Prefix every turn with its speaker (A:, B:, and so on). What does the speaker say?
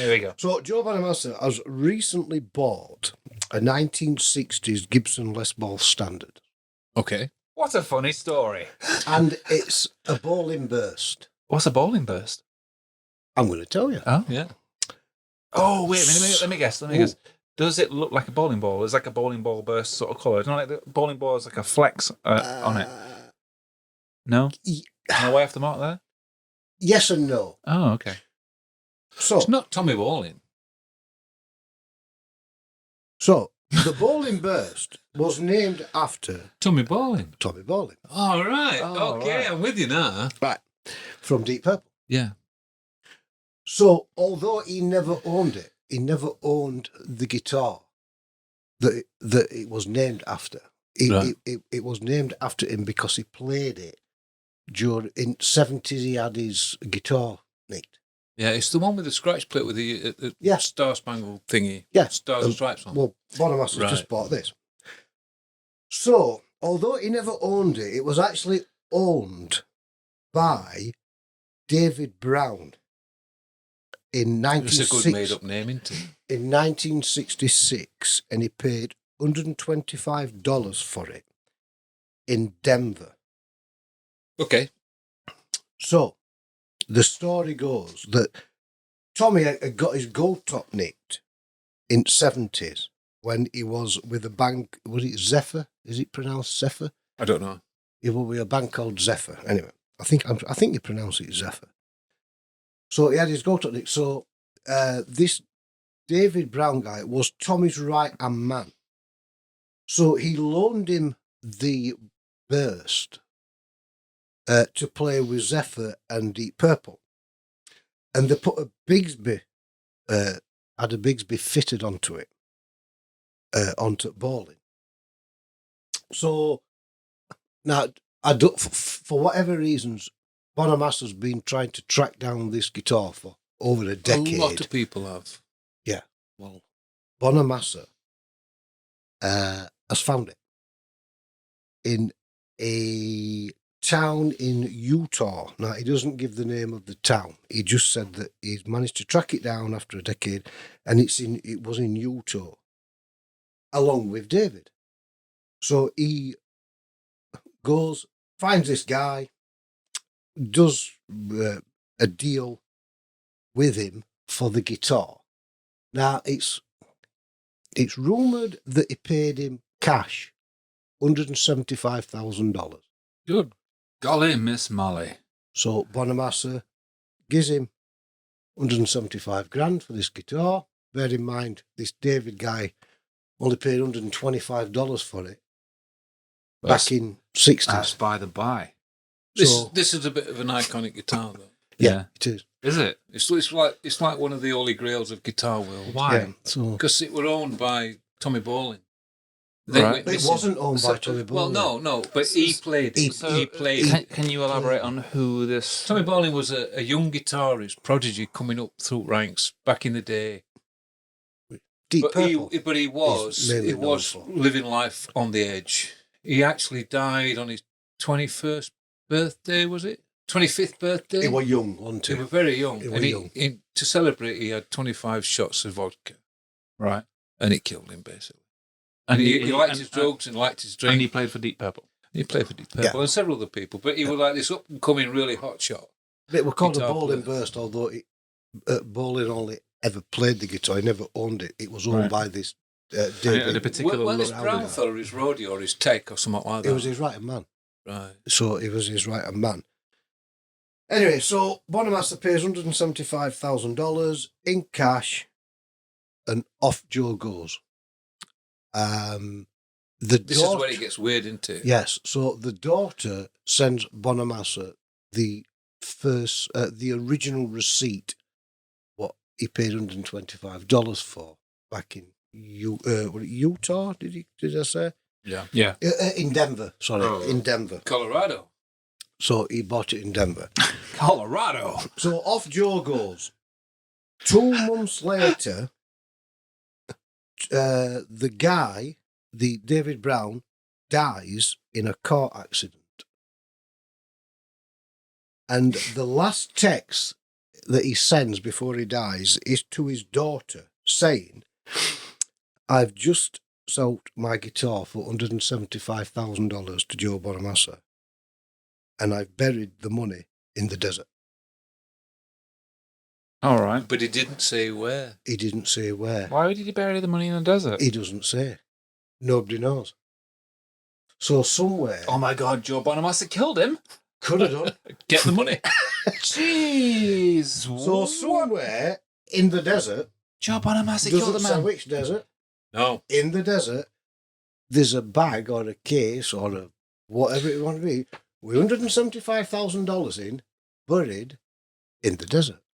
A: Here we go.
B: So Joe Bonamassa has recently bought a 1960s Gibson Les Paul Standard.
C: Okay.
A: What a funny story.
B: And it's a bowling burst.
A: What's a bowling burst?
B: I'm going to tell you.
A: Oh,
C: Yeah.
A: Oh, wait a minute. Let me guess. Does it look like a bowling ball? It's like a bowling ball burst sort of colour. Don't like the bowling ball has like a flex on it. No? Am I way off the mark there?
B: Yes and no.
A: Oh, okay.
B: So
C: It's not Tommy Bowling.
B: So the bowling burst was named after
C: Tommy Bowling.
B: Tommy Bowling.
C: All right.
B: Oh,
C: okay,
B: right.
C: I'm with you now.
B: Right. From Deep Purple.
C: Yeah.
B: So although he never owned it, he never owned the guitar that it was named after. It was named after him because he played it in 70s. He had his guitar nicked.
C: Yeah, it's the one with the scratch plate with the Star Spangled thingy.
B: Yeah.
C: Stars and Stripes on.
B: Well, Bonamassa just bought this. So, although he never owned it, it was actually owned by David Brown in
C: It's a good made-up name, isn't it?
B: in 1966, and he paid $125 for it in Denver.
C: Okay.
B: So, the story goes that Tommy had got his gold top nicked in 70s when he was with a bank. Was it Zephyr? Is it pronounced Zephyr?
C: I don't know.
B: He was with a bank called Zephyr. Anyway, I think you pronounce it Zephyr. So he had his gold top nicked. So this David Brown guy was Tommy's right-hand man. So he loaned him the burst to play with Zephyr and Deep Purple. And they put a Bigsby, had a Bigsby fitted onto it, onto bowling. So now, I don't, for whatever reasons, Bonamassa's been trying to track down this guitar for over a decade.
C: A lot of people have.
B: Yeah. Well, Bonamassa has found it in a town in Utah. Now, he doesn't give the name of the town. He just said that he's managed to track it down after a decade, and it was in Utah, along with David. So he goes, finds this guy, does a deal with him for the guitar. Now, it's rumoured that he paid him cash, $175,000.
C: Good. Golly, Miss Molly.
B: So Bonamassa gives him 175 grand for this guitar. Bear in mind, this David guy only paid $125 for it back in 60s.
A: That's by the by.
C: This is a bit of an iconic guitar, though.
B: Yeah, it is.
A: Is it?
C: It's like one of the holy grails of guitar world.
A: Why?
B: Yeah, so
C: Because it were owned by Tommy Bowling.
A: Right.
B: it wasn't owned by Tommy Bowling.
C: Well, no, but he played. He played.
A: Can you elaborate on who this...
C: Tommy Bowling was a young guitarist, prodigy coming up through ranks back in the day.
B: Deep
C: But
B: Purple.
C: he was living life on the edge. He actually died on his 21st birthday, was it? 25th birthday?
B: He was young, wasn't he?
C: He was very young.
B: He was young.
C: To celebrate, he had 25 shots of vodka.
A: Right.
C: And it killed him, basically.
A: And
C: he liked his drugs and liked his drink.
A: And he played for Deep Purple.
C: He played for Deep Purple and several other people. But he was like this up-and-coming, really hot shot.
B: It was called a
C: guitar
B: bowling
C: player.
B: burst, although Bowling only ever played the guitar. He never owned it. It was owned by this David.
A: And a particular
C: Well, this
A: look.
C: brown fella, his rodeo or his tech or something like that.
B: It was his right-hand man.
C: Right.
B: So it was his right-hand man. Anyway, so Bonamassa pays $175,000 in cash, and off Joe goes.
C: This is where it gets weird, isn't it?
B: Yes. So the daughter sends Bonamassa the original receipt, what he paid $125 for back in Utah. Did I say?
C: Yeah.
B: In Denver. Sorry, in Denver.
C: Colorado.
B: So he bought it in Denver.
A: Colorado.
B: So off Joe goes. 2 months later, the guy, the David Brown, dies in a car accident. And the last text that he sends before he dies is to his daughter, saying, "I've just sold my guitar for $175,000 to Joe Bonamassa, and I've buried the money in the desert."
A: All right.
C: But he didn't say where.
B: He didn't say where.
A: Why did he bury the money in the desert?
B: He doesn't say. Nobody knows. So somewhere...
A: Oh my God, Joe Bonamassa killed him.
B: Could have done.
C: Get the money.
A: Jeez.
B: So somewhere in the desert...
A: Joe Bonamassa killed the
B: Doesn't say
A: man.
B: which desert.
C: No.
B: In the desert, there's a bag or a case or a whatever it want to be with $175,000 in, buried in the desert.